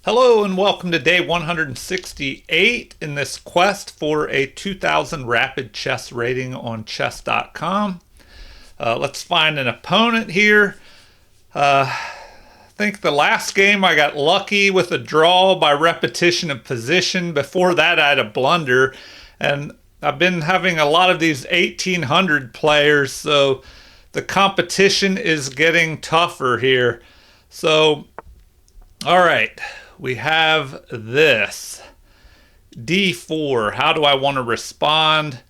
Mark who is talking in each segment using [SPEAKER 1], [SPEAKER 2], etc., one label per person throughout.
[SPEAKER 1] Hello and welcome to day 168 in this quest for a 2000 rapid chess rating on chess.com. Let's find an opponent here. I think the last game I got lucky with a draw by repetition of position. Before that, I had a blunder. And I've been having a lot of these 1800 players, so the competition is getting tougher here. So, all right, we have this D4. How do I want to respond?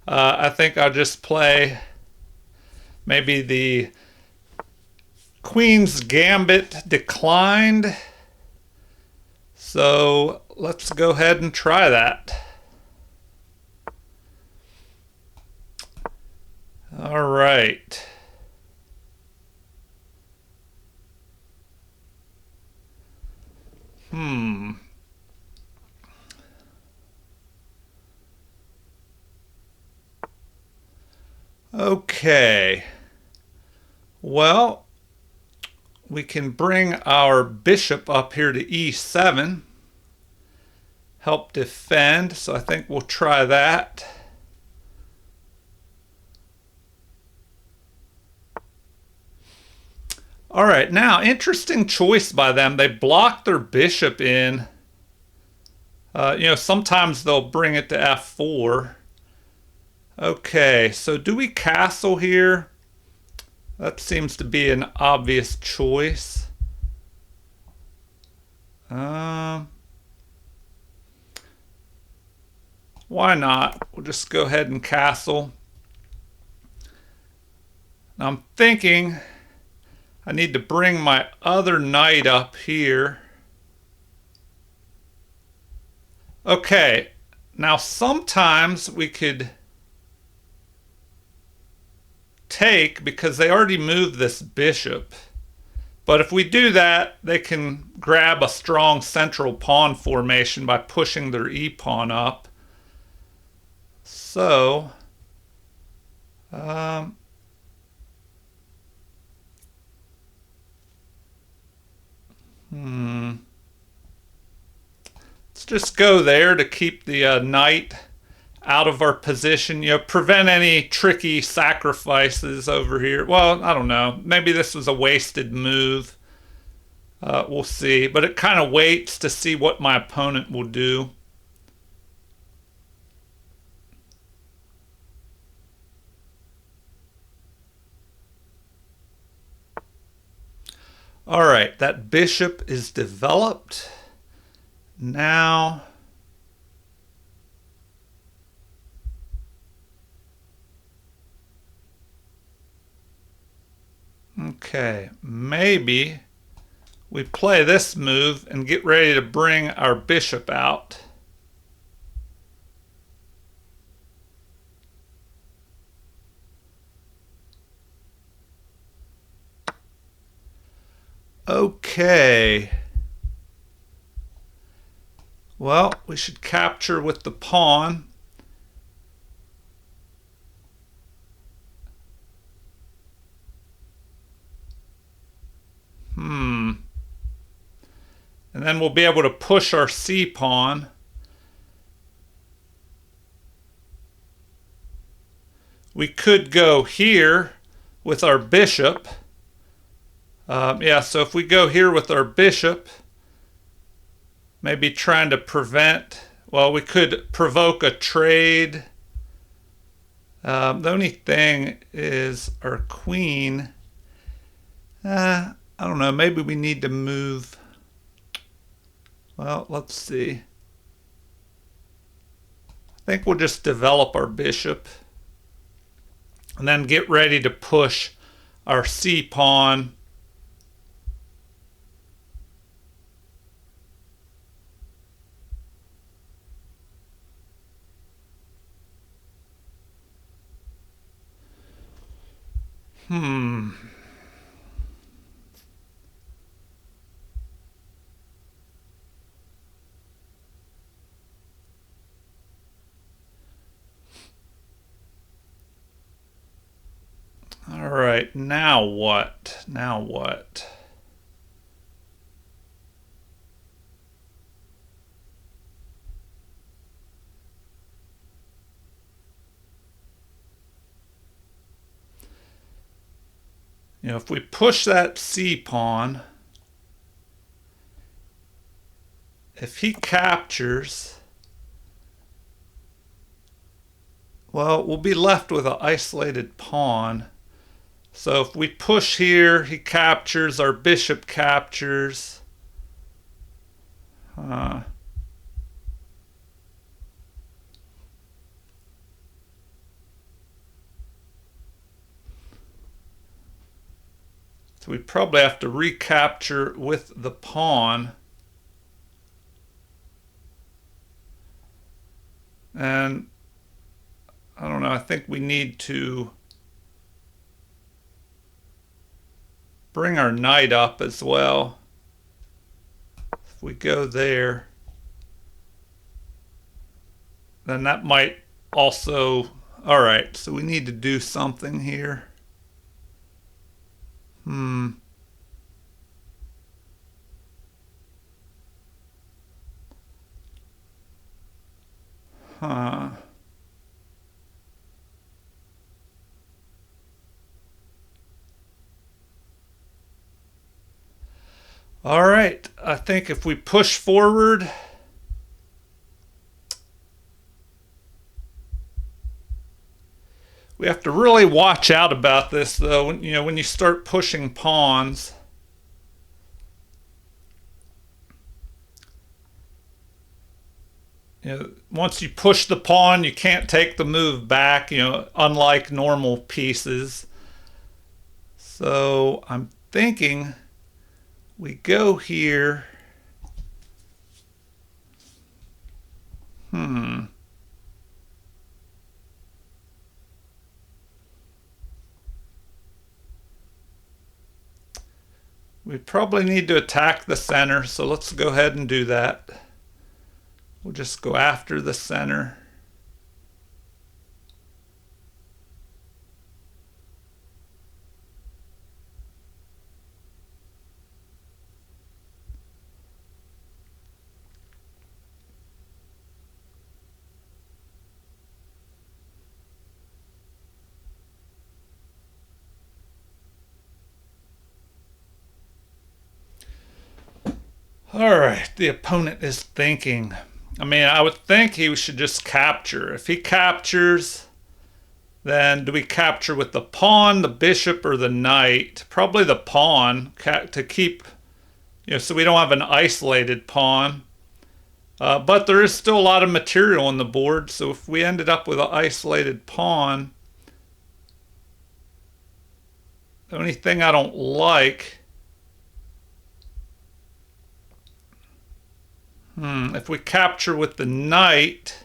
[SPEAKER 1] I think I'll just play maybe the Queen's Gambit declined. So let's go ahead and try that. All right. Okay. Well, we can bring our bishop up here to e7. Help defend. So I think we'll try that. All right, now interesting choice by them. They blocked their bishop in. Sometimes they'll bring it to f4. Okay, so do we castle here? That seems to be an obvious choice. Why not? We'll just go ahead and castle. Now I'm thinking I need to bring my other knight up here. Okay, now sometimes we could take because they already moved this bishop. But if we do that, they can grab a strong central pawn formation by pushing their e-pawn up. So, let's just go there to keep the knight out of our position, prevent any tricky sacrifices over here. Well, I don't know. Maybe this was a wasted move. We'll see. But it kind of waits to see what my opponent will do. All right, that bishop is developed. Now, okay, maybe we play this move and get ready to bring our bishop out. Okay. Well, we should capture with the pawn. And then we'll be able to push our c-pawn. We could go here with our bishop. So if we go here with our bishop, maybe trying to prevent, well, we could provoke a trade. The only thing is our queen. I don't know, maybe we need to move. Well, let's see. I think we'll just develop our bishop and then get ready to push our c-pawn. All right, now what? Now what? If we push that C pawn, if he captures, well, we'll be left with an isolated pawn. So if we push here, he captures, our bishop captures. So we probably have to recapture with the pawn. And I don't know, I think we need to bring our knight up as well. If we go there, then that might also, all right, so we need to do something here. All right, I think if we push forward, we have to really watch out about this, though. When you start pushing pawns, once you push the pawn, you can't take the move back. Unlike normal pieces. So I'm thinking we go here. We probably need to attack the center, so let's go ahead and do that. We'll just go after the center. All right, the opponent is thinking. I would think he should just capture. If he captures, then do we capture with the pawn, the bishop, or the knight? Probably the pawn to keep, so we don't have an isolated pawn. But there is still a lot of material on the board, so if we ended up with an isolated pawn, the only thing I don't like, if we capture with the knight,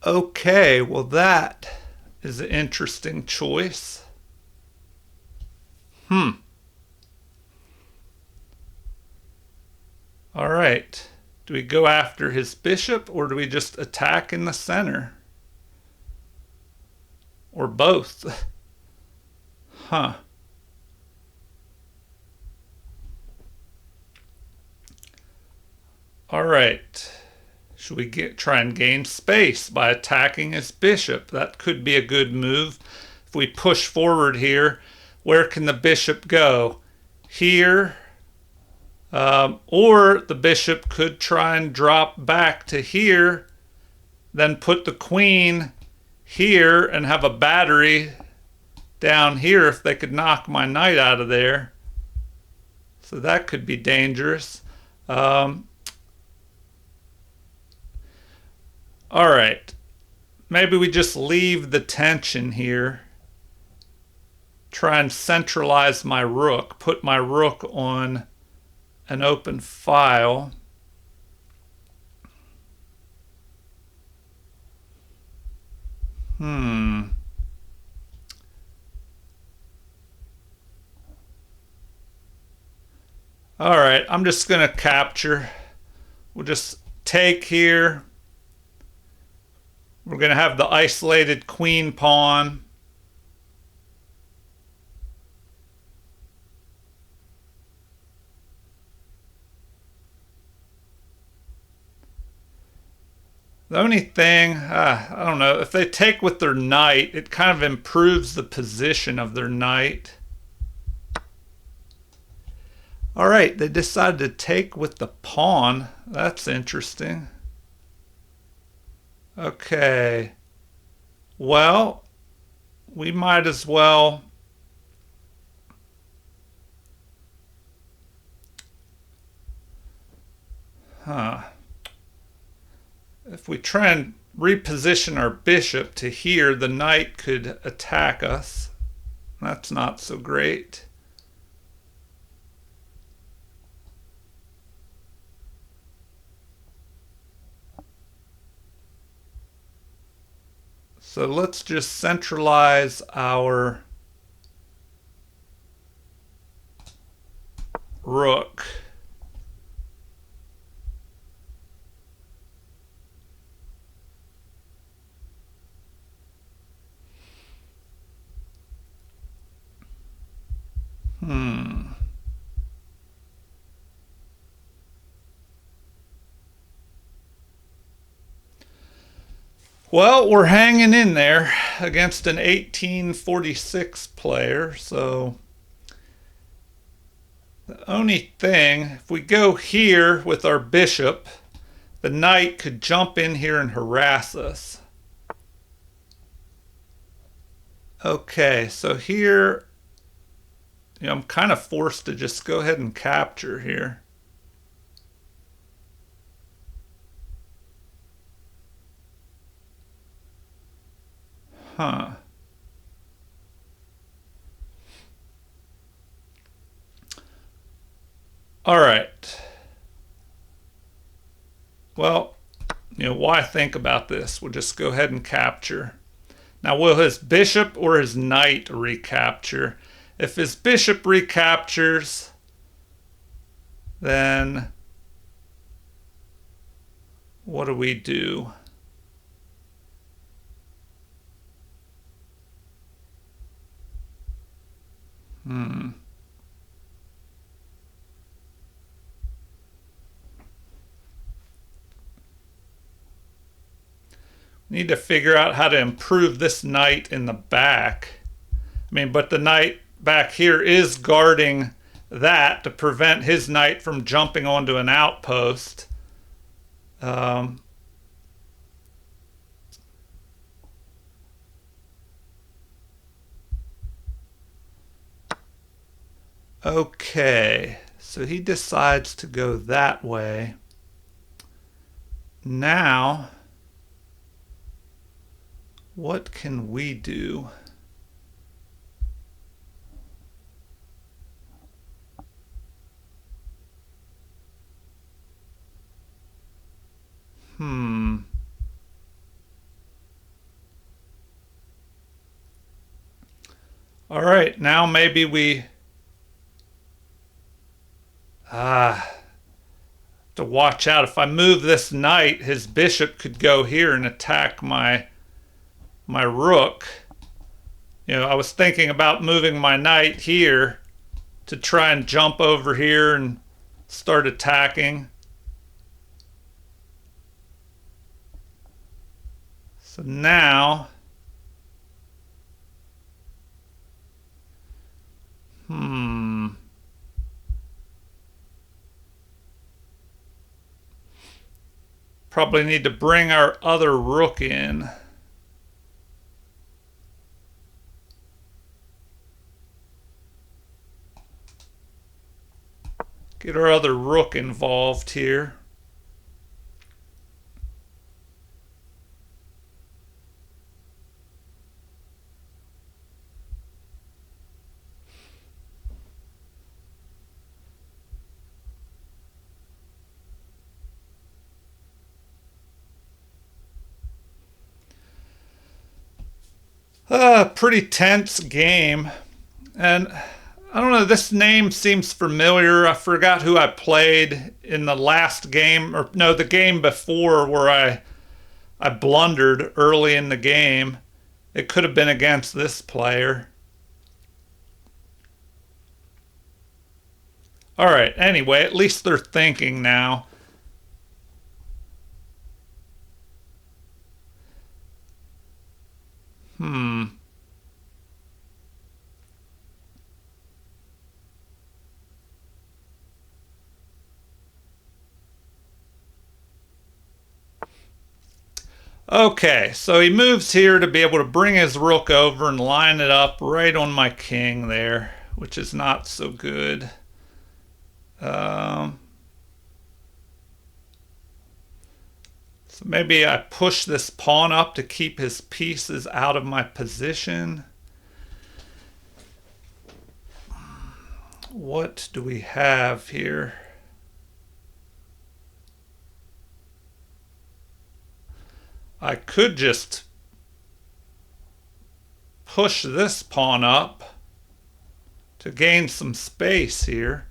[SPEAKER 1] okay, well that is an interesting choice. All right, do we go after his bishop or do we just attack in the center? Or both? All right. Should we try and gain space by attacking his bishop? That could be a good move. If we push forward here, where can the bishop go? Here. Or the bishop could try and drop back to here, then put the queen here and have a battery down here if they could knock my knight out of there. So that could be dangerous. All right, maybe we just leave the tension here. Try and centralize my rook, put my rook on an open file. All right, I'm just going to capture. We'll just take here. We're going to have the isolated queen pawn. The only thing, I don't know, if they take with their knight, it kind of improves the position of their knight. All right, they decided to take with the pawn. That's interesting. Okay. Well, we might as well. If we try and reposition our bishop to here, the knight could attack us. That's not so great. So let's just centralize our rook. Well, we're hanging in there against an 1846 player, so the only thing, if we go here with our bishop, the knight could jump in here and harass us. Okay, so here, I'm kind of forced to just go ahead and capture here. Huh. All right. Well, why think about this? We'll just go ahead and capture. Now, will his bishop or his knight recapture? If his bishop recaptures, then what do we do? Need to figure out how to improve this knight in the back. But the knight back here is guarding that to prevent his knight from jumping onto an outpost. Okay, so he decides to go that way. Now, what can we do? All right, now maybe we to watch out. If I move this knight, his bishop could go here and attack my rook. I was thinking about moving my knight here to try and jump over here and start attacking. So now, probably need to bring our other rook in. Get our other rook involved here. Pretty tense game. And I don't know, this name seems familiar. I forgot who I played in the last game, or no, the game before where I blundered early in the game. It could have been against this player. All right, anyway, at least they're thinking now. Hmm. Okay, so he moves here to be able to bring his rook over and line it up right on my king there, which is not so good. Um, so maybe I push this pawn up to keep his pieces out of my position. What do we have here? I could just push this pawn up to gain some space here.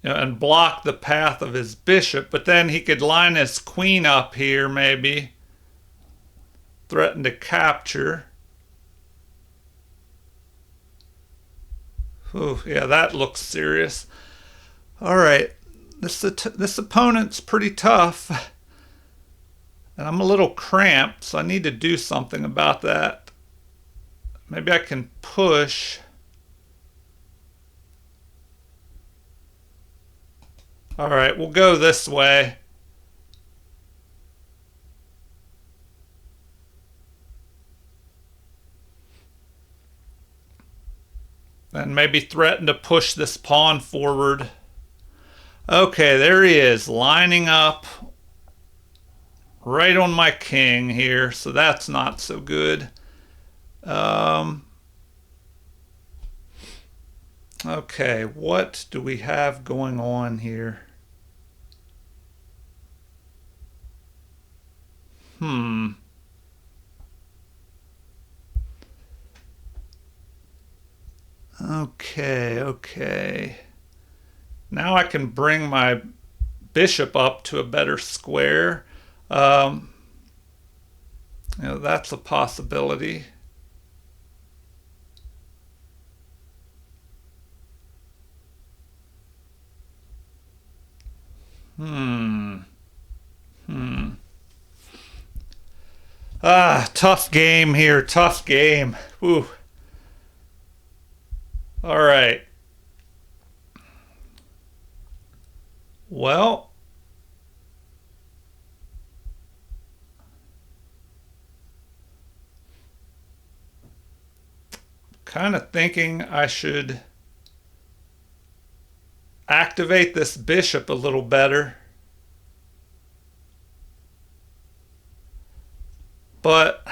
[SPEAKER 1] And block the path of his bishop, but then he could line his queen up here maybe. Threaten to capture. Ooh, yeah, that looks serious. All right, this opponent's pretty tough. And I'm a little cramped, so I need to do something about that. Maybe I can push. All right, we'll go this way. And maybe threaten to push this pawn forward. Okay, there he is, lining up right on my king here, so that's not so good. Okay, what do we have going on here? Okay. Now I can bring my bishop up to a better square. That's a possibility. Tough game here. Tough game. Ooh. All right. Well, kind of thinking I should activate this bishop a little better. But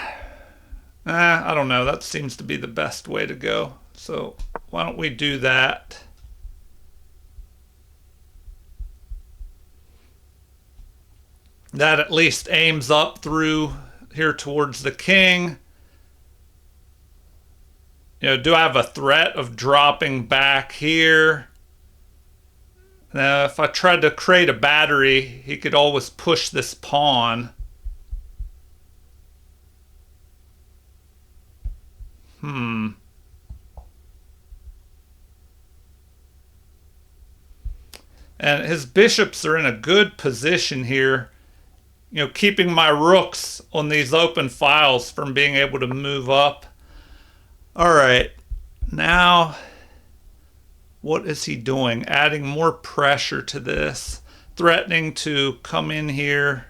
[SPEAKER 1] I don't know. That seems to be the best way to go. So why don't we do that? That at least aims up through here towards the king. Do I have a threat of dropping back here? Now, if I tried to create a battery, he could always push this pawn. And his bishops are in a good position here, keeping my rooks on these open files from being able to move up. All right, now what is he doing? Adding more pressure to this, threatening to come in here.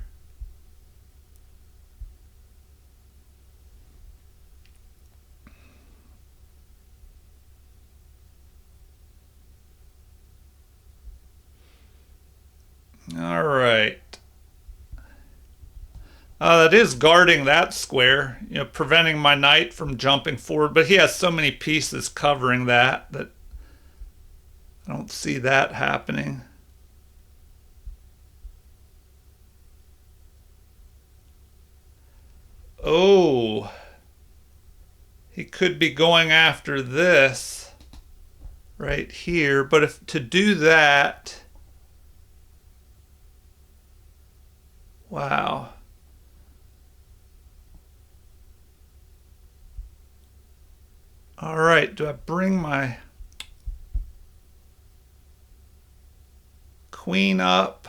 [SPEAKER 1] All right. That is guarding that square, preventing my knight from jumping forward. But he has so many pieces covering that I don't see that happening. Oh, he could be going after this right here. But if to do that, wow. All right, do I bring my queen up?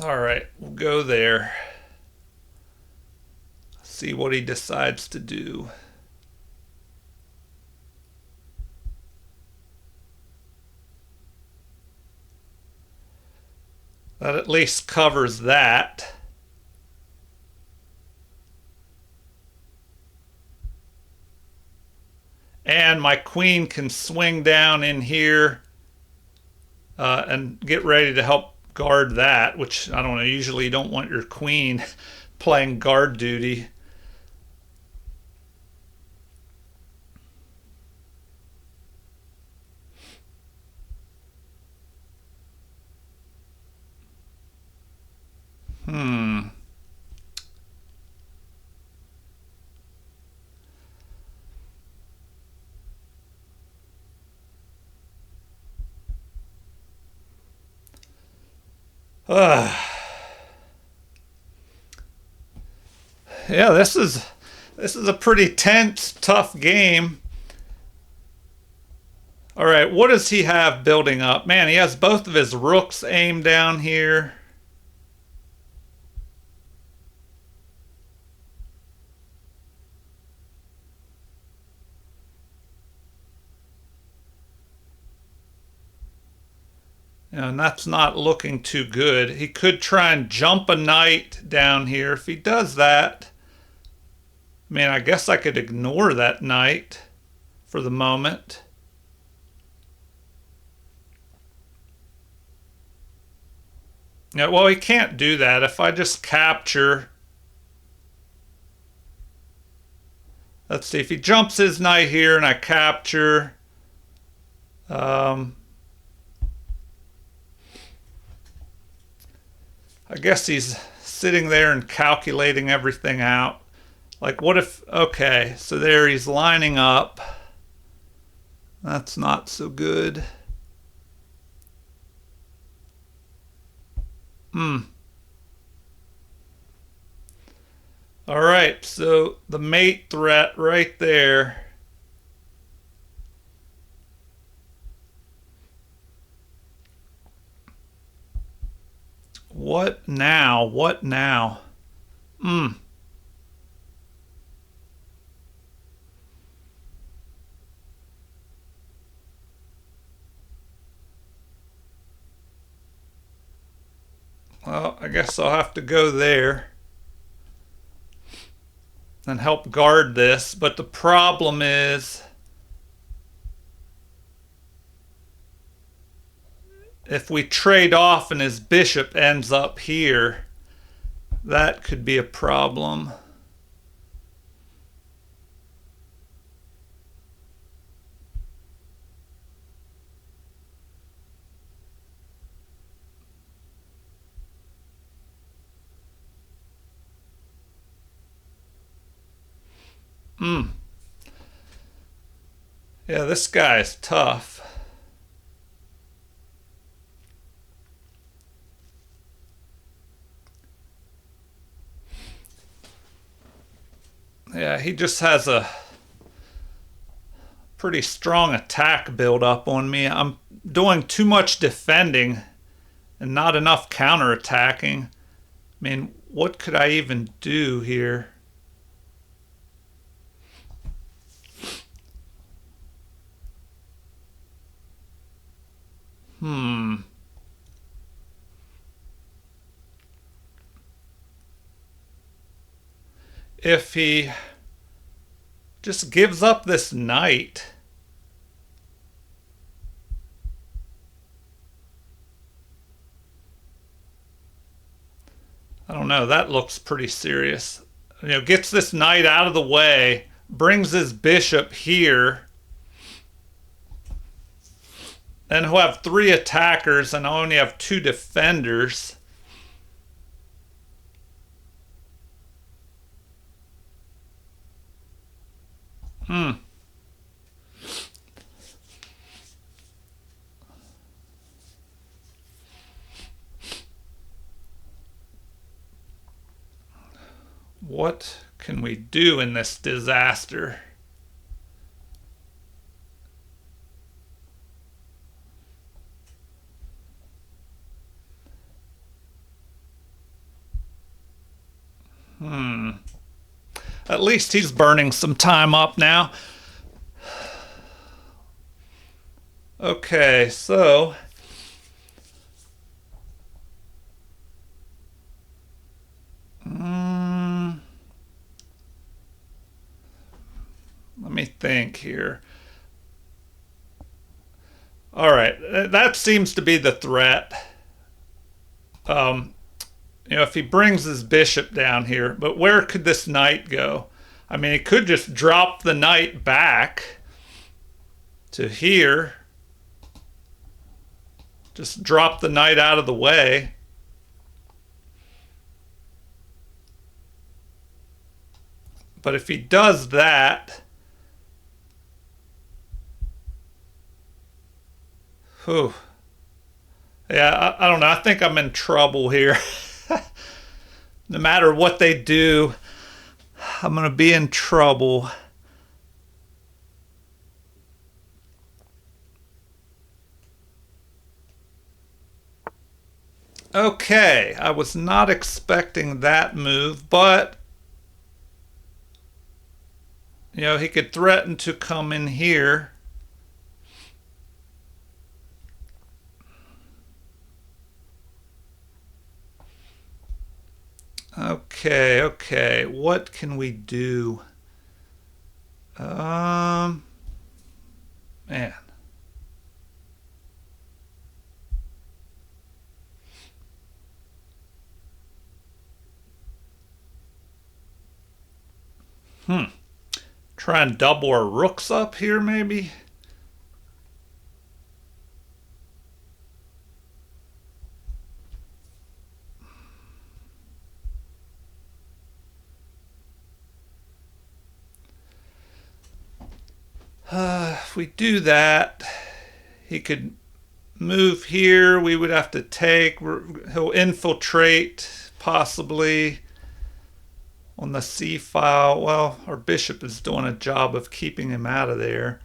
[SPEAKER 1] All right, we'll go there. See what he decides to do. That at least covers that. And my queen can swing down in here and get ready to help guard that, which I don't know, usually you don't want your queen playing guard duty. Hmm. Yeah, this is a pretty tense, tough game. All right, what does he have building up? Man, he has both of his rooks aimed down here. And that's not looking too good. He could try and jump a knight down here. If he does that, I mean, I guess I could ignore that knight for the moment. Yeah, well, he can't do that. If I just capture... Let's see, if he jumps his knight here and I capture... I guess he's sitting there and calculating everything out. Like, what if... Okay, so there he's lining up. That's not so good. All right, so the mate threat right there. What now? What now? Well, I guess I'll have to go there and help guard this. But the problem is, if we trade off and his bishop ends up here, that could be a problem. Yeah, this guy's tough. Yeah, he just has a pretty strong attack build up on me. I'm doing too much defending and not enough counterattacking. I mean, what could I even do here? If he just gives up this knight. I don't know, that looks pretty serious. You know, gets this knight out of the way, brings his bishop here. Then he'll have 3 attackers and I'll only have 2 defenders. What can we do in this disaster? At least he's burning some time up now. Okay, so let me think here. All right, that seems to be the threat. If he brings his bishop down here, but where could this knight go? I mean, he could just drop the knight back to here. Just drop the knight out of the way. But if he does that, whew. Yeah, I don't know. I think I'm in trouble here. No matter what they do, I'm going to be in trouble. Okay, I was not expecting that move, but he could threaten to come in here. Okay, what can we do? Man. Try and double our rooks up here, maybe? If we do that, he could move here. We would have to take. He'll infiltrate, possibly, on the C file. Well, our bishop is doing a job of keeping him out of there.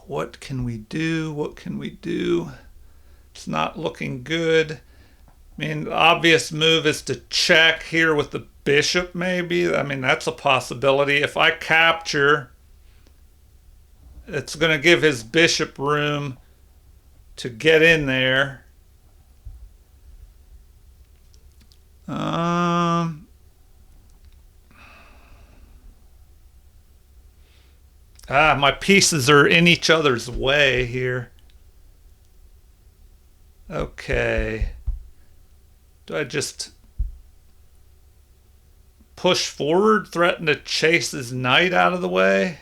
[SPEAKER 1] What can we do? What can we do? It's not looking good. I mean, the obvious move is to check here with the bishop, maybe. I mean, that's a possibility. If I capture, it's going to give his bishop room to get in there. My pieces are in each other's way here. Okay. Do I just push forward, threaten to chase his knight out of the way?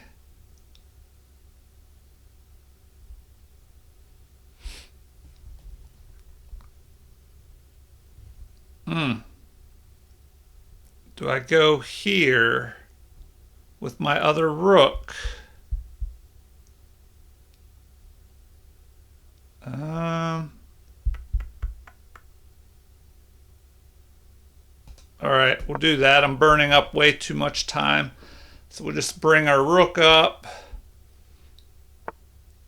[SPEAKER 1] Do I go here with my other rook? All right, we'll do that. I'm burning up way too much time. So we'll just bring our rook up.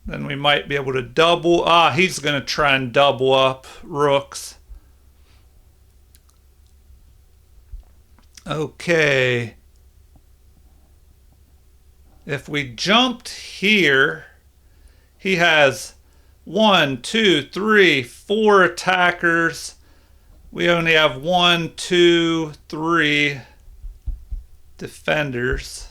[SPEAKER 1] Then we might be able to double. He's going to try and double up rooks. Okay. If we jumped here, he has 1, 2, 3, 4 attackers. We only have 1, 2, 3 defenders.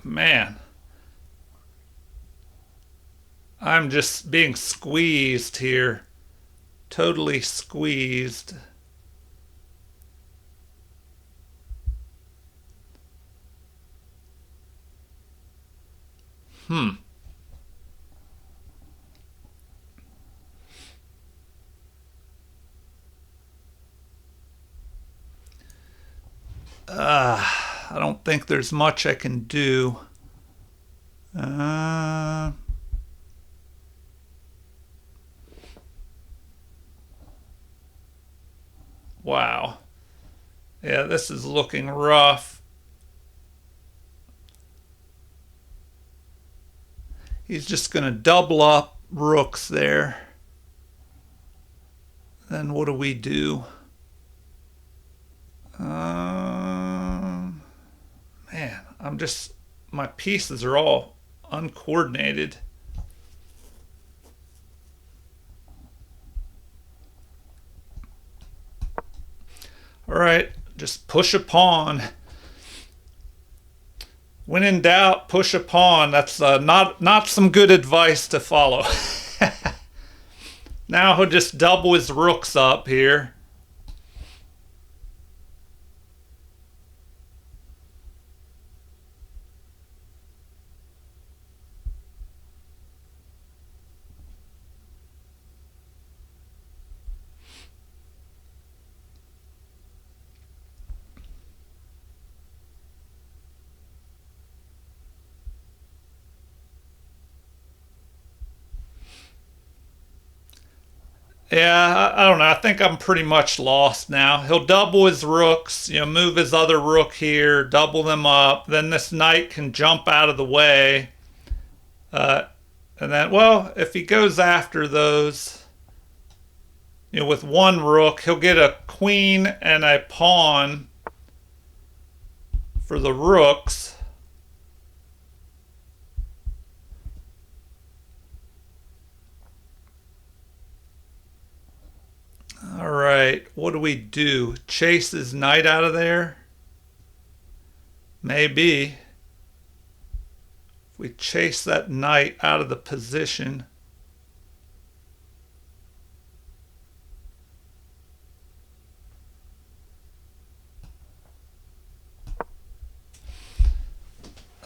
[SPEAKER 1] Man. I'm just being squeezed here. Totally squeezed. I don't think there's much I can do. I Wow. Yeah, this is looking rough. He's just going to double up rooks there. Then what do we do? Man, my pieces are all uncoordinated. All right, just push a pawn. When in doubt, push a pawn. That's not some good advice to follow. Now he'll just double his rooks up here. Yeah, I don't know. I think I'm pretty much lost now. He'll double his rooks, move his other rook here, double them up. Then this knight can jump out of the way. Uh, and then, well, if he goes after those, with one rook, he'll get a queen and a pawn for the rooks. All right, what do we do? Chase his knight out of there? Maybe. If we chase that knight out of the position.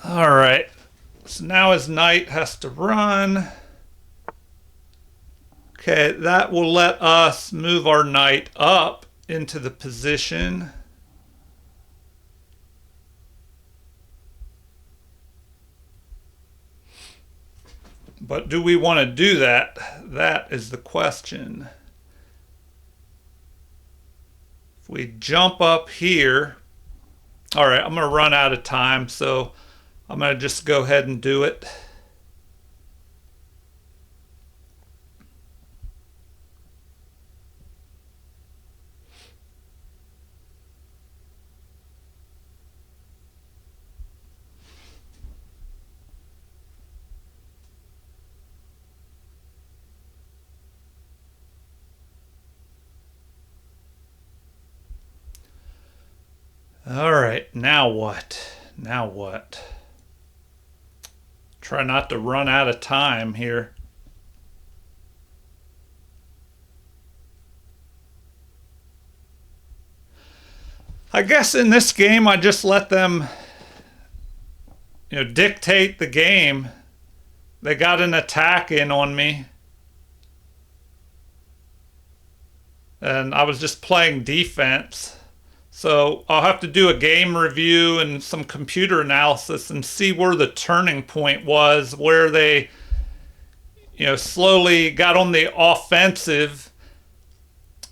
[SPEAKER 1] All right, so now his knight has to run. Okay, that will let us move our knight up into the position. But do we want to do that? That is the question. If we jump up here, all right, I'm going to run out of time, so I'm going to just go ahead and do it. All right, now what? Now what? Try not to run out of time here. I guess in this game I just let them dictate the game. They got an attack in on me. And I was just playing defense. So I'll have to do a game review and some computer analysis and see where the turning point was, where they, slowly got on the offensive,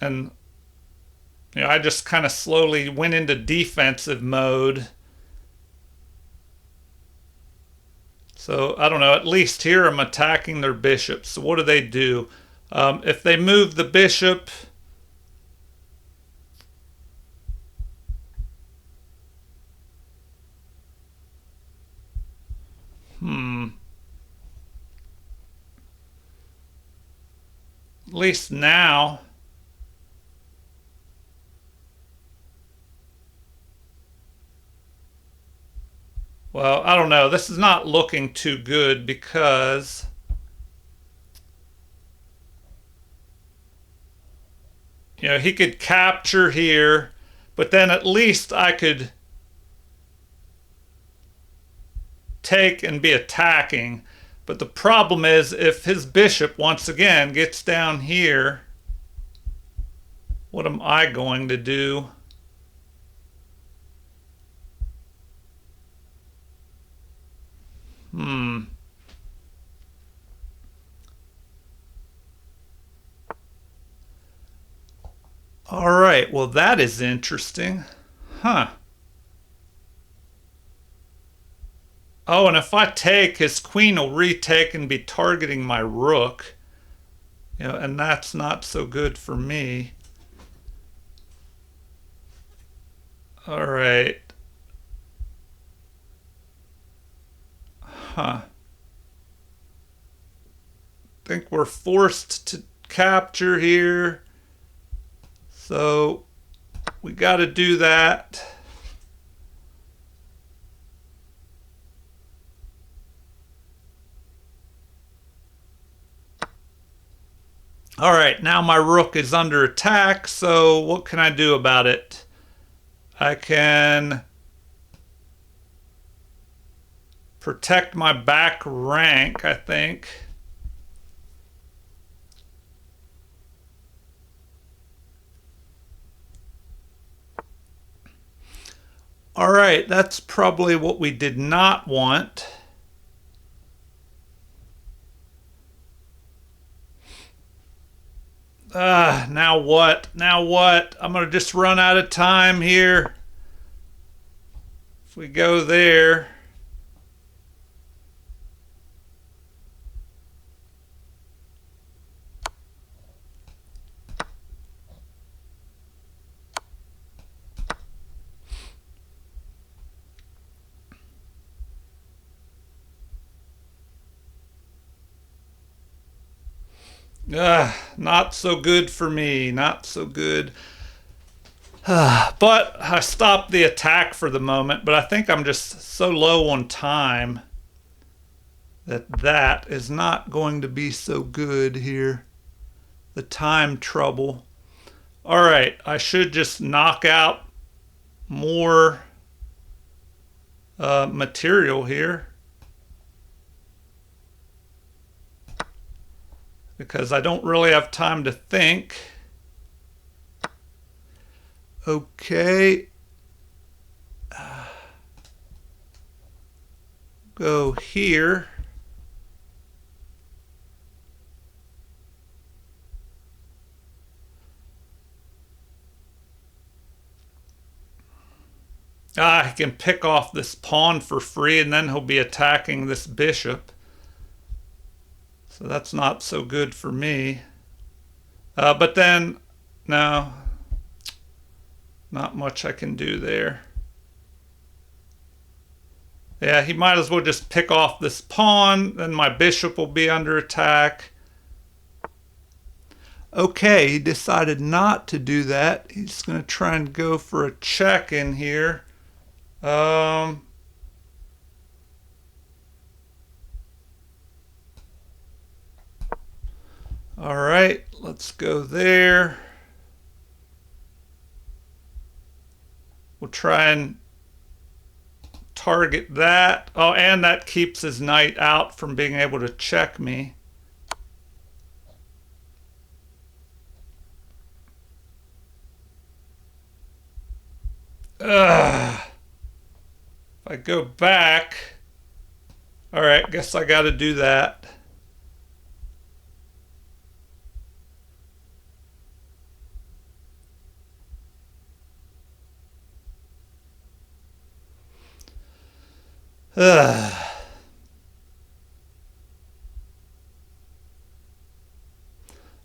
[SPEAKER 1] and I just kind of slowly went into defensive mode. So I don't know. At least here I'm attacking their bishop. So what do they do? If they move the bishop, at least now. Well, I don't know. This is not looking too good because he could capture here, but then at least I could take and be attacking. But the problem is if his bishop once again gets down here, what am I going to do? All right, well, that is interesting. Huh. Oh, and if I take, his queen will retake and be targeting my rook. You know, and that's not so good for me. All right. Huh. Think we're forced to capture here. So we got to do that. All right, now my rook is under attack, so what can I do about it? I can protect my back rank, I think. All right, that's probably what we did not want. Now what? Now what? I'm going to just run out of time here. If we go there. Not so good for me. Not so good. But I stopped the attack for the moment. But I think I'm just so low on time that that is not going to be so good here. The time trouble. All right, I should just knock out more material here. Because I don't really have time to think. Okay. Go here. I can pick off this pawn for free, and then he'll be attacking this bishop. So that's not so good for me. But then, no, not much I can do there. Yeah, he might as well just pick off this pawn, then my bishop will be under attack. Okay, he decided not to do that. He's going to try and go for a check in here. All right, let's go there. We'll try and target that. Oh, and that keeps his knight out from being able to check me. If I go back, all right, guess I got to do that. All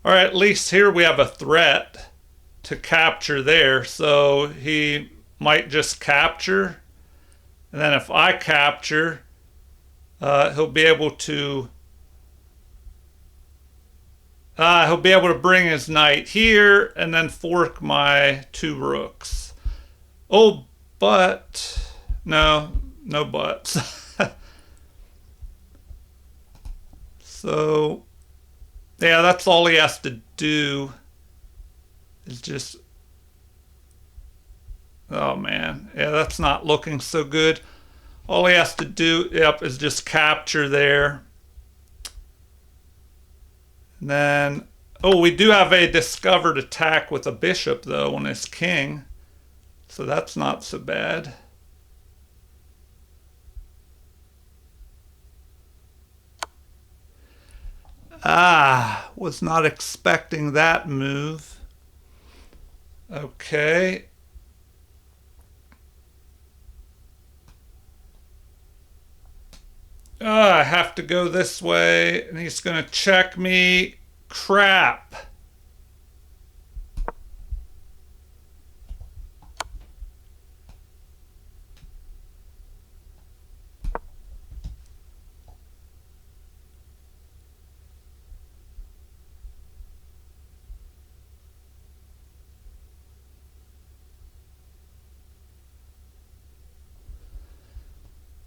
[SPEAKER 1] right, at least here we have a threat to capture there. So he might just capture. And then if I capture, he'll be able to bring his knight here and then fork my two rooks. Oh, but no buts. So yeah, that's all he has to do is just, oh man, yeah, that's not looking so good. All he has to do, yep, is just capture there. And then, oh, we do have a discovered attack with a bishop though on his king. So that's not so bad. Was not expecting that move. Okay. I have to go this way, and he's going to check me. Crap.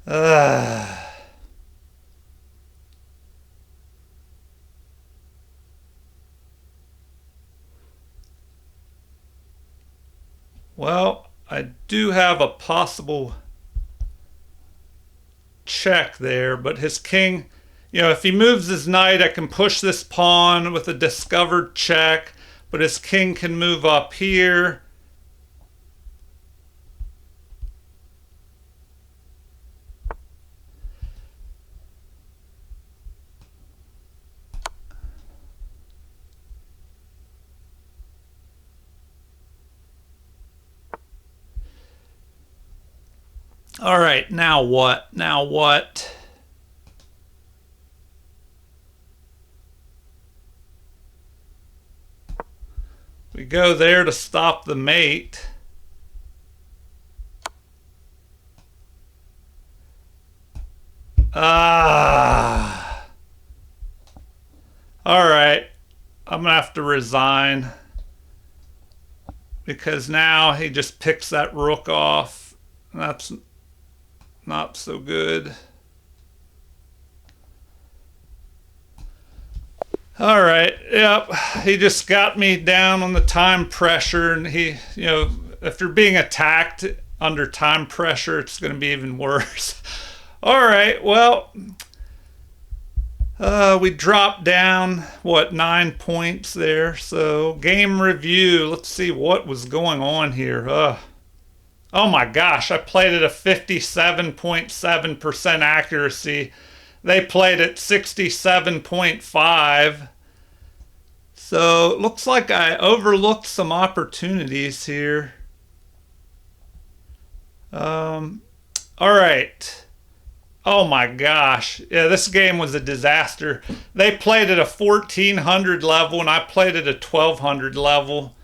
[SPEAKER 1] Uh, well, I do have a possible check there, but his king, if he moves his knight, I can push this pawn with a discovered check, but his king can move up here. All right, now what? Now what? We go there to stop the mate. Ah. All right. I'm going to have to resign. Because now he just picks that rook off. That's not so good. All right. Yep. He just got me down on the time pressure. And he, if you're being attacked under time pressure, it's going to be even worse. All right. Well, we dropped down, 9 points there. So, game review. Let's see what was going on here. Oh my gosh, I played at a 57.7% accuracy. They played at 67.5. So it looks like I overlooked some opportunities here. All right. Oh my gosh. Yeah, this game was a disaster. They played at a 1400 level and I played at a 1200 level.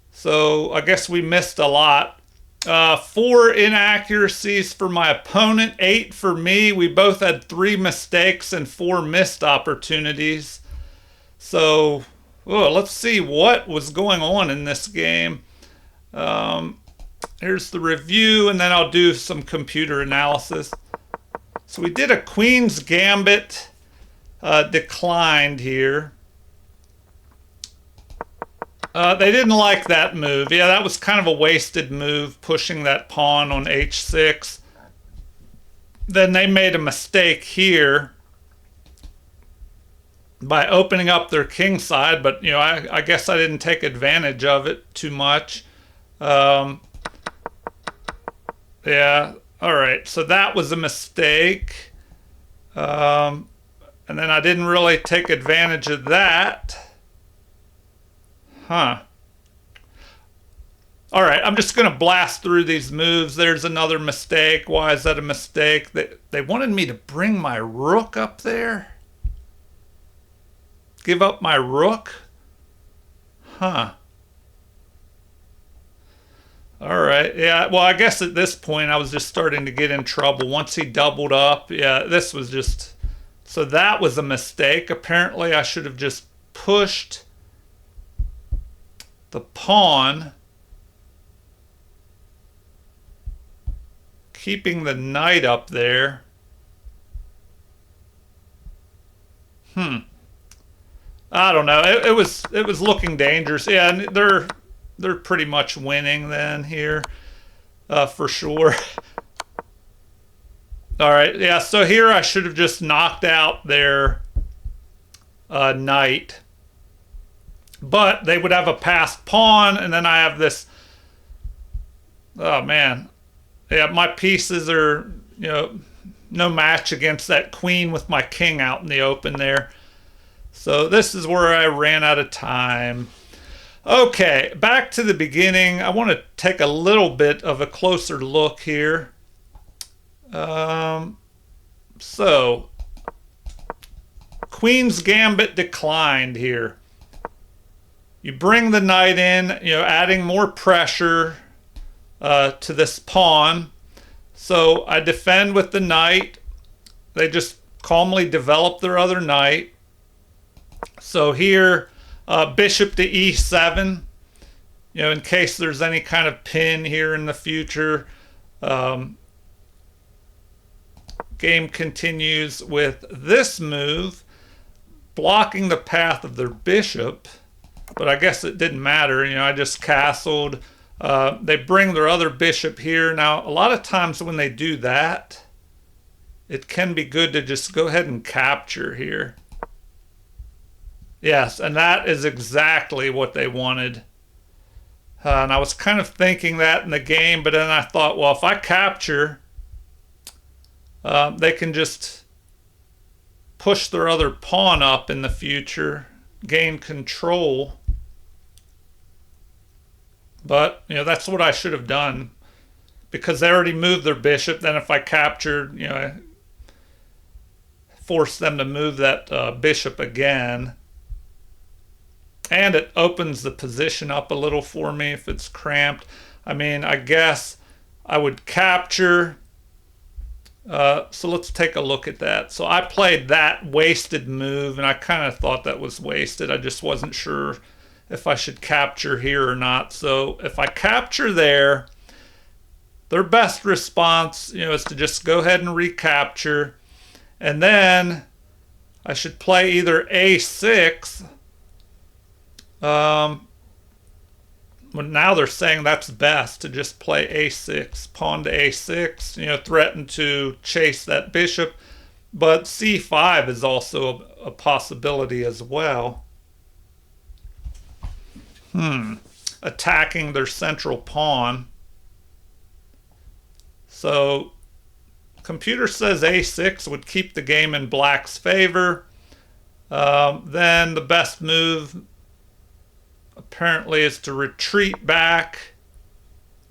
[SPEAKER 1] So I guess we missed a lot. 4 inaccuracies for my opponent, 8 for me. We both had 3 mistakes and 4 missed opportunities. So, let's see what was going on in this game. Here's the review, and then I'll do some computer analysis. So we did a Queen's Gambit, declined here. They didn't like that move. Yeah, that was kind of a wasted move, pushing that pawn on h6. Then they made a mistake here by opening up their king side, but, I guess I didn't take advantage of it too much. Yeah, all right, so that was a mistake. And then I didn't really take advantage of that. Huh. All right, I'm just going to blast through these moves. There's another mistake. Why is that a mistake? They wanted me to bring my rook up there? Give up my rook? Huh. All right. Yeah, well, I guess at this point I was just starting to get in trouble. Once he doubled up, yeah, this was just... So that was a mistake. Apparently I should have just pushed the pawn, keeping the knight up there. I don't know. It was looking dangerous. Yeah, and they're pretty much winning then here, for sure. All right. Yeah. So here I should have just knocked out their knight. But they would have a passed pawn, and then I have this... Oh, man. Yeah, my pieces are, no match against that queen with my king out in the open there. So this is where I ran out of time. Okay, back to the beginning. I want to take a little bit of a closer look here. So, Queen's Gambit declined here. You bring the knight in, adding more pressure to this pawn. So I defend with the knight. They just calmly develop their other knight. So here, bishop to e7, in case there's any kind of pin here in the future. Game continues with this move, blocking the path of their bishop. But I guess it didn't matter. I just castled. They bring their other bishop here. Now, a lot of times when they do that, it can be good to just go ahead and capture here. Yes, and that is exactly what they wanted. And I was kind of thinking that in the game, but then I thought, well, if I capture, they can just push their other pawn up in the future, gain control. But, that's what I should have done, because they already moved their bishop. Then if I captured, I forced them to move that bishop again. And it opens the position up a little for me if it's cramped. I mean, I guess I would capture. So let's take a look at that. So I played that wasted move, and I kind of thought that was wasted. I just wasn't sure if I should capture here or not. So if I capture there, their best response, is to just go ahead and recapture. And then I should play either a6. Well, now they're saying that's best to just play a6, pawn to a6, threaten to chase that bishop. But c5 is also a possibility as well. Attacking their central pawn. So, computer says a6 would keep the game in black's favor. Then the best move apparently is to retreat back,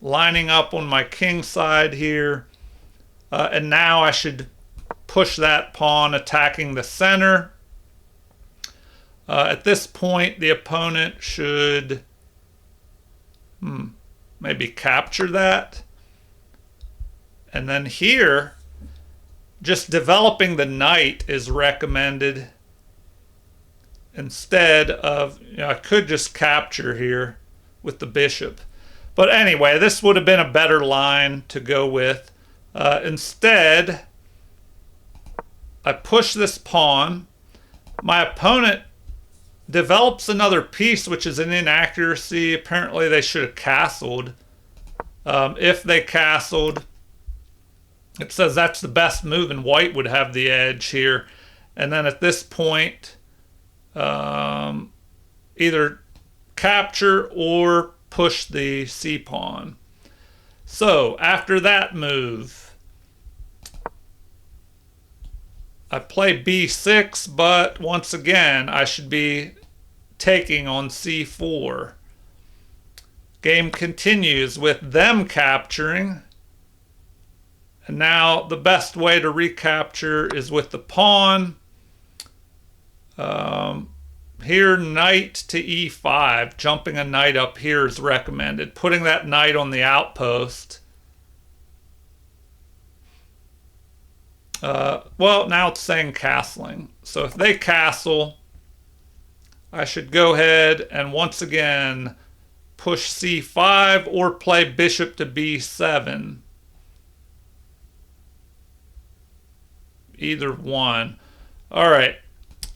[SPEAKER 1] lining up on my king side here. And now I should push that pawn, attacking the center. At this point, the opponent should maybe capture that. And then here, just developing the knight is recommended instead of, I could just capture here with the bishop. But anyway, this would have been a better line to go with. Instead, I push this pawn. My opponent develops another piece, which is an inaccuracy. Apparently, they should have castled. If they castled, it says that's the best move, and white would have the edge here. And then at this point, either capture or push the c-pawn. So after that move, I play b6, but once again, I should be taking on c4. Game continues with them capturing. And now the best way to recapture is with the pawn. Here, knight to e5. Jumping a knight up here is recommended. Putting that knight on the outpost. Well, now it's saying castling. So if they castle, I should go ahead and once again push c5 or play bishop to b7. Either one. All right.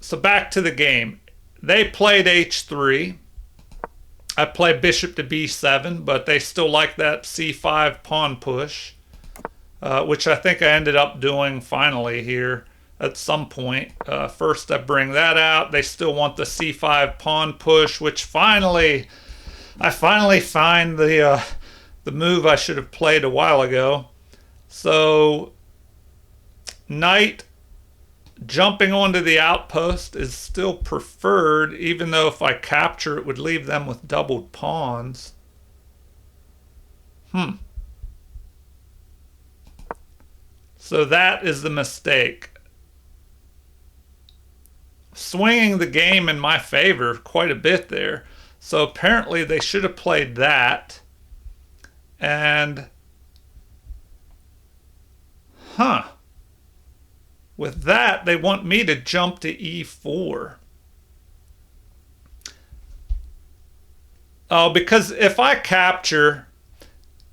[SPEAKER 1] So back to the game. They played h3. I played bishop to b7, but they still like that c5 pawn push, which I think I ended up doing finally here at some point. First I bring that out. They still want the c5 pawn push, which I finally find the move I should have played a while ago. So knight jumping onto the outpost is still preferred, even though if I capture it would leave them with doubled pawns. So that is the mistake. Swinging the game in my favor quite a bit there. So apparently they should have played that. And, with that, they want me to jump to e4. Oh, because if I capture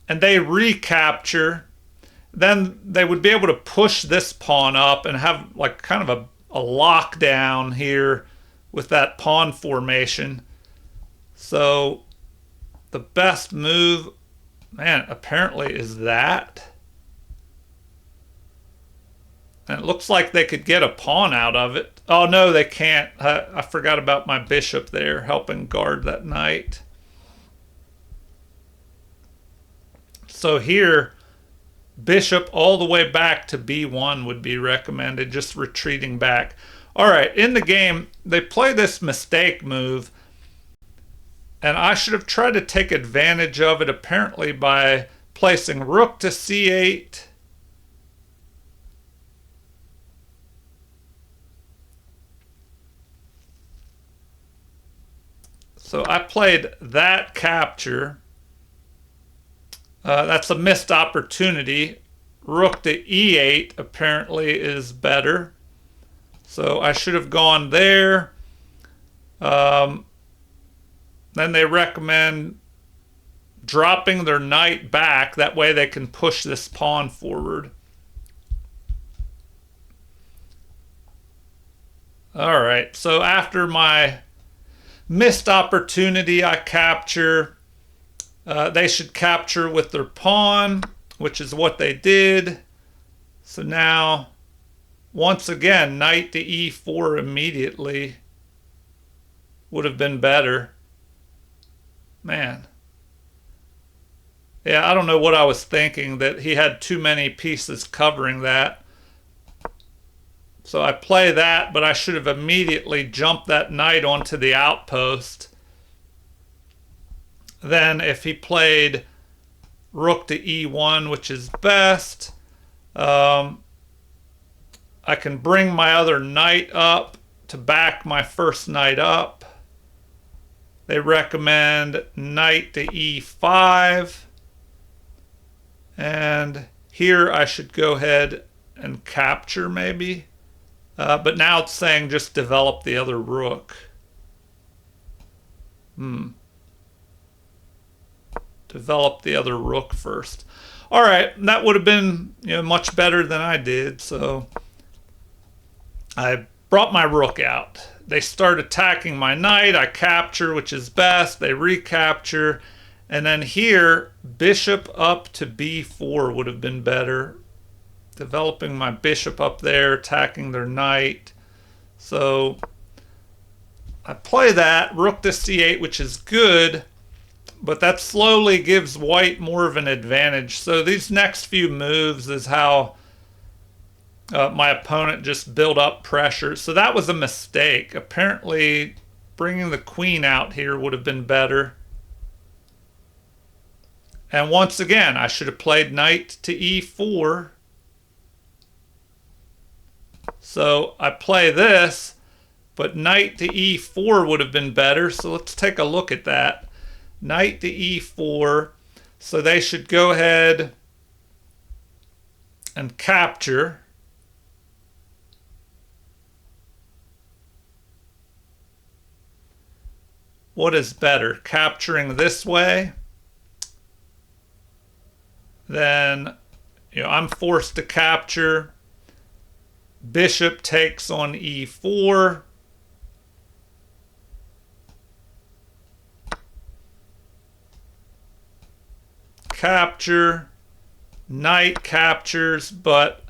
[SPEAKER 1] and they recapture, then they would be able to push this pawn up and have like kind of a lockdown here with that pawn formation. So the best move, man, apparently is that. And it looks like they could get a pawn out of it. Oh, no, they can't. I forgot about my bishop there helping guard that knight. So here, bishop all the way back to b1 would be recommended, just retreating back. All right, in the game, they play this mistake move, and I should have tried to take advantage of it apparently by placing rook to c8. So I played that capture. That's a missed opportunity. Rook to e8 apparently is better. So I should have gone there. Then they recommend dropping their knight back. That way they can push this pawn forward. All right, so after my missed opportunity, I capture. They should capture with their pawn, which is what they did. So now, once again, knight to e4 immediately would have been better. Man. Yeah, I don't know what I was thinking, that he had too many pieces covering that. So I play that, but I should have immediately jumped that knight onto the outpost. Then if he played rook to e1, which is best, I can bring my other knight up to back my first knight up. They recommend knight to e5. And here I should go ahead and capture maybe. But now it's saying just develop the other rook. Develop the other rook first. All right, that would have been much better than I did. So I brought my rook out. They start attacking my knight. I capture, which is best. They recapture. And then here, bishop up to b4 would have been better. Developing my bishop up there, attacking their knight. So I play that, rook to c8, which is good, but that slowly gives white more of an advantage. So these next few moves is how my opponent just built up pressure. So that was a mistake. Apparently, bringing the queen out here would have been better. And once again, I should have played knight to e4. So I play this, but knight to e4 would have been better. So let's take a look at that. Knight to e4. So they should go ahead and capture. What is better? Capturing this way? Then I'm forced to capture. Bishop takes on e4. Capture. Knight captures, but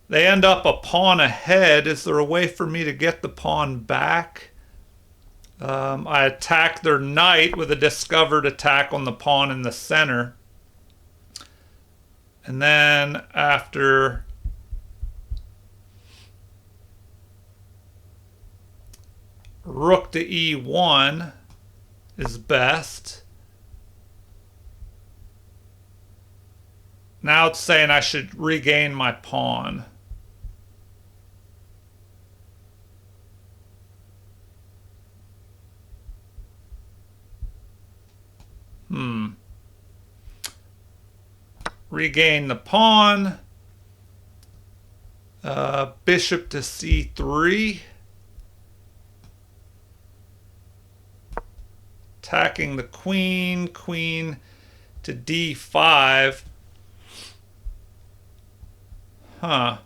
[SPEAKER 1] they end up a pawn ahead. Is there a way for me to get the pawn back? I attack their knight with a discovered attack on the pawn in the center. And then after rook to e1 is best. Now it's saying I should regain my pawn. Regain the pawn. Bishop to c3. Attacking the queen. Queen to d5. Huh.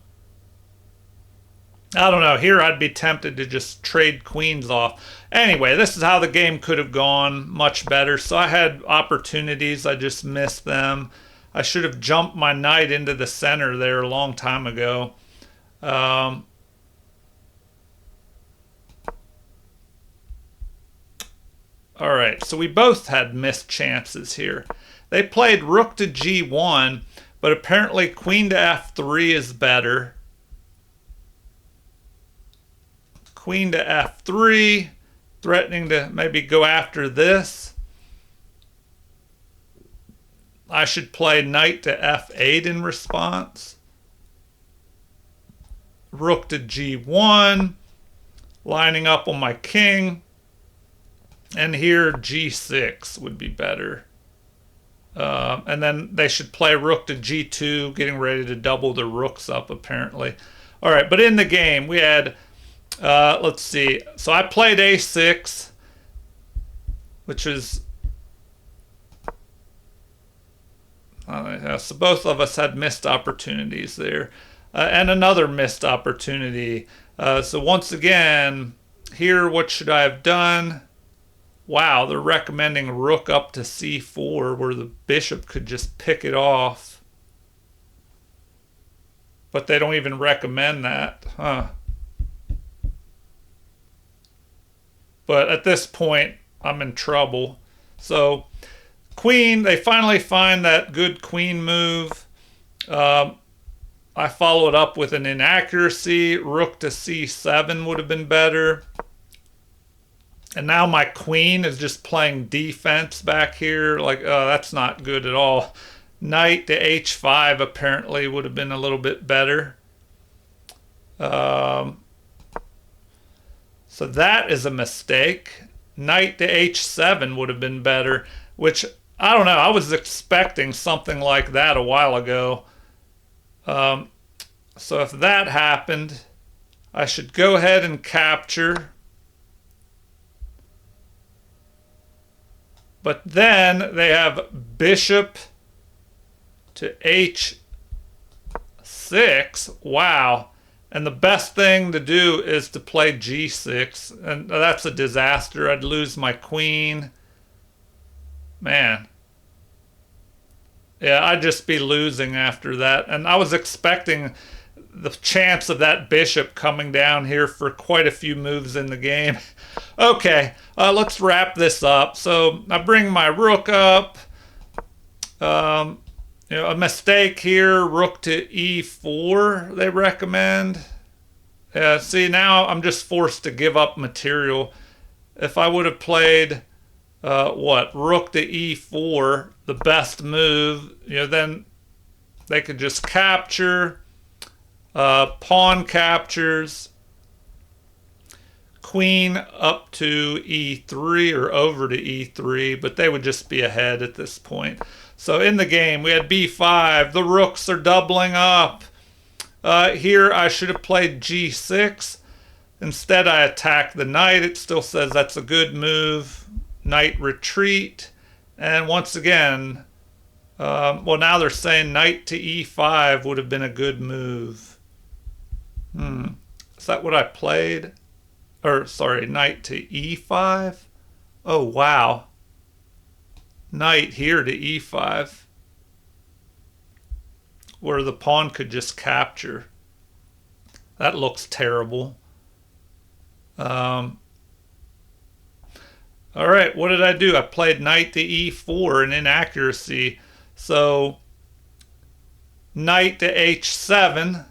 [SPEAKER 1] I don't know. Here I'd be tempted to just trade queens off. Anyway, this is how the game could have gone much better. So I had opportunities. I just missed them. I should have jumped my knight into the center there a long time ago. All right, so we both had missed chances here. They played rook to g1, but apparently queen to f3 is better. Queen to f3, threatening to maybe go after this. I should play knight to f8 in response. Rook to g1, lining up on my king. And here g6 would be better. And then they should play rook to g2, getting ready to double the rooks up apparently. All right, but in the game we had, let's see. So I played a6, which is, so both of us had missed opportunities there. And another missed opportunity. So once again, here, what should I have done? Wow, they're recommending rook up to c4 where the bishop could just pick it off. But they don't even recommend that, huh? But at this point, I'm in trouble. So queen, they finally find that good queen move. I followed up with an inaccuracy. Rook to c7 would have been better. And now my queen is just playing defense back here. Like, that's not good at all. Knight to h5 apparently would have been a little bit better. So that is a mistake. Knight to h7 would have been better, which, I don't know, I was expecting something like that a while ago. So if that happened, I should go ahead and capture. But then they have bishop to h6. Wow. And the best thing to do is to play g6. And that's a disaster. I'd lose my queen. Man. Yeah, I'd just be losing after that. And I was expecting the chance of that bishop coming down here for quite a few moves in the game. Okay, let's wrap this up. So I bring my rook up. A mistake here, rook to e4 they recommend. See, now I'm just forced to give up material. If I would have played rook to e4, the best move, then they could just capture. Pawn captures. Queen up to e3 or over to e3, but they would just be ahead at this point. So in the game, we had b5. The rooks are doubling up. Here, I should have played g6. Instead, I attacked the knight. It still says that's a good move. Knight retreat. And once again, well, now they're saying knight to e5 would have been a good move. Is that what I played? Or, sorry, knight to e5? Oh, wow. Knight here to e5. Where the pawn could just capture. That looks terrible. All right, what did I do? I played knight to e4, an inaccuracy. So, knight to h7.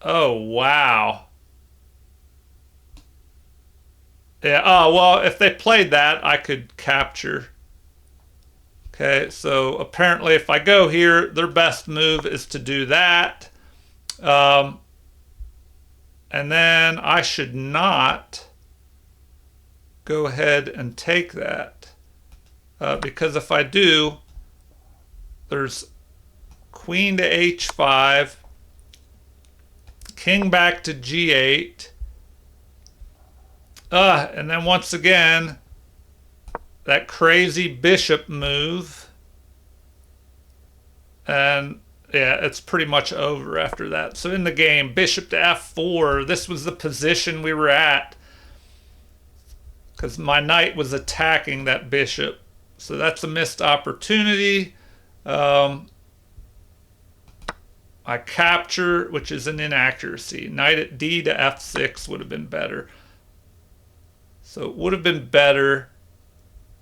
[SPEAKER 1] Oh, wow. Yeah, oh, well, if they played that, I could capture. Okay, so apparently if I go here, their best move is to do that. Um, and then I should not go ahead and take that. Because if I do, there's queen to h5, king back to g8. And then once again, that crazy bishop move. And yeah, it's pretty much over after that. So in the game, bishop to f4, this was the position we were at because my knight was attacking that bishop. So that's a missed opportunity. I capture, which is an inaccuracy. Knight at d to f6 would have been better. So it would have been better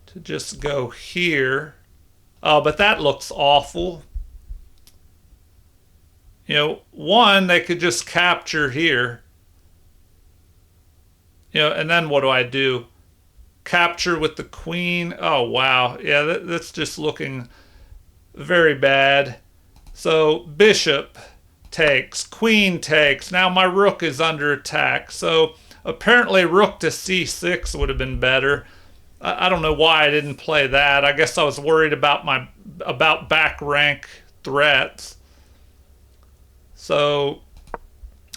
[SPEAKER 1] to just go here. Oh, but that looks awful. You know, one, they could just capture here. You know, and then what do? Capture with the queen. Oh, wow. Yeah, that's just looking very bad. So bishop takes, queen takes. Now my rook is under attack. So apparently rook to c6 would have been better. I don't know why I didn't play that. I guess I was worried about back rank threats. So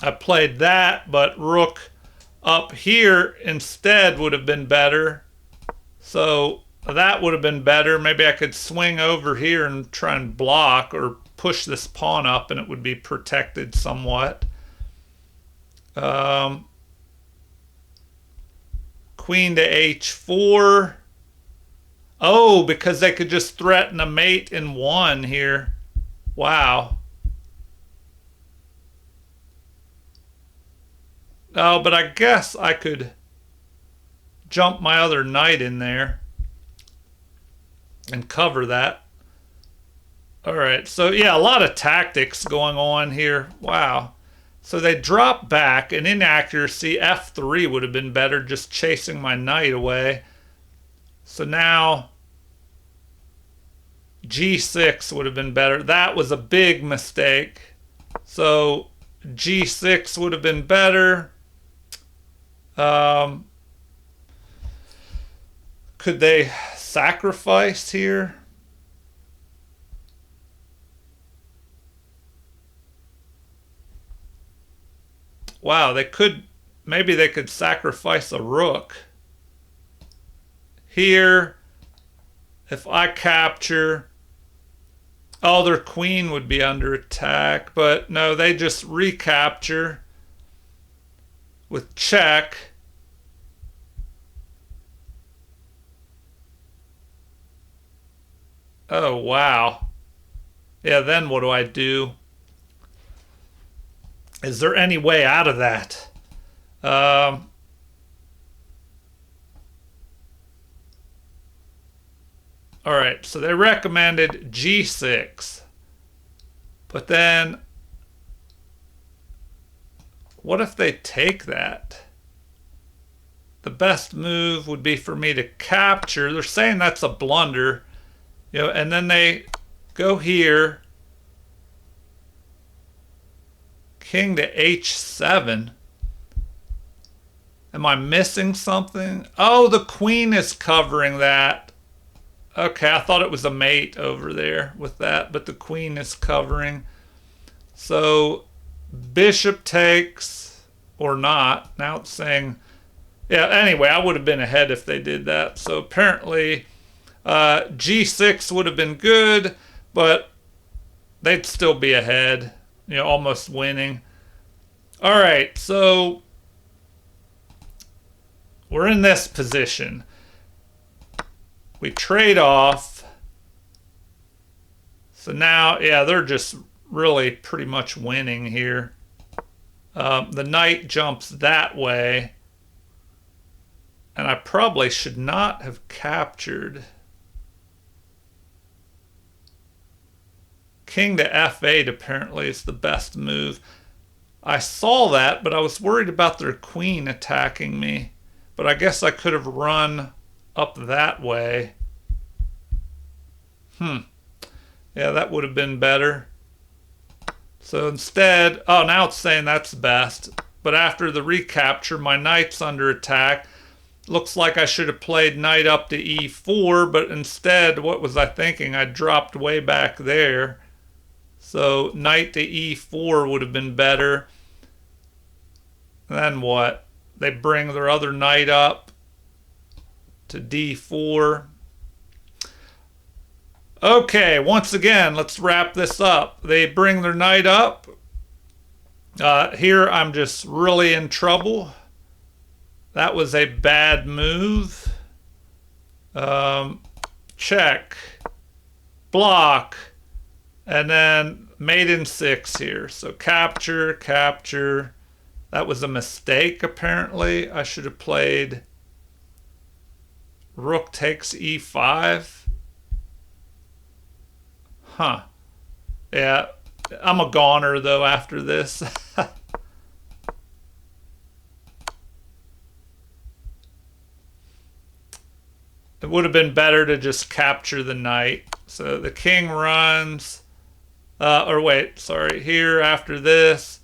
[SPEAKER 1] I played that, but rook up here instead would have been better. So that would have been better. Maybe I could swing over here and try and block or push this pawn up and it would be protected somewhat. Queen to h4. Oh, because they could just threaten a mate in one here. Wow. Oh, but I guess I could jump my other knight in there and cover that. All right, so yeah, a lot of tactics going on here. Wow. So they drop back, an inaccuracy. f3 would have been better, just chasing my knight away. So now g6 would have been better. That was a big mistake. So g6 would have been better. Could they sacrifice here? Wow, they could, maybe they could sacrifice a rook. Here, if I capture, oh, their queen would be under attack, but no, they just recapture with check. Oh, wow. Yeah, then what do? Is there any way out of that? All right, so they recommended g6. But then, what if they take that? The best move would be for me to capture. They're saying that's a blunder. You know, and then they go here. King to h7. Am I missing something? Oh, the queen is covering that. Okay, I thought it was a mate over there with that, but the queen is covering. So bishop takes or not. Now it's saying, yeah, anyway, I would have been ahead if they did that. So apparently g6 would have been good, but they'd still be ahead, you know, almost winning. All right, so we're in this position. We trade off. So now, yeah, they're just really pretty much winning here. The knight jumps that way. And I probably should not have captured. King to f8 apparently is the best move. I saw that, but I was worried about their queen attacking me. but I guess I could have run up that way. Yeah, that would have been better. So instead, oh, now it's saying that's best. But after the recapture, my knight's under attack. Looks like I should have played knight up to e4, but instead, what was I thinking? I dropped way back there. So knight to e4 would have been better. Then what? They bring their other knight up to d4. Okay, once again, let's wrap this up. They bring their knight up. Here I'm just really in trouble. That was a bad move. Check. Block. And then mate in 6 here. So capture, capture. That was a mistake, apparently. I should have played rook takes e5. Huh. Yeah, I'm a goner, though, after this. It would have been better to just capture the knight. So the king runs. Or wait, sorry. Here, after this.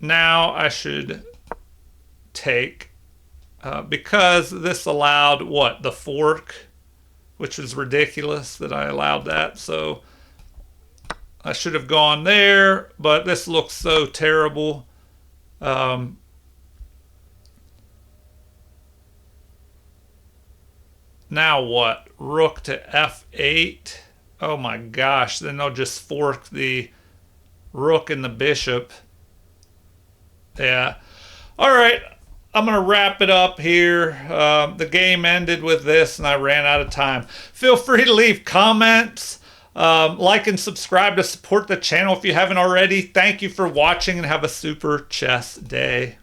[SPEAKER 1] Now I should take. Because this allowed, what, the fork? Which was ridiculous that I allowed that. So I should have gone there, but this looks so terrible. Now what? Rook to f8. Oh my gosh, then they'll just fork the rook and the bishop. Yeah. All right. I'm going to wrap it up here. The game ended with this and I ran out of time. Feel free to leave comments, like and subscribe to support the channel if you haven't already. Thank you for watching and have a super chess day.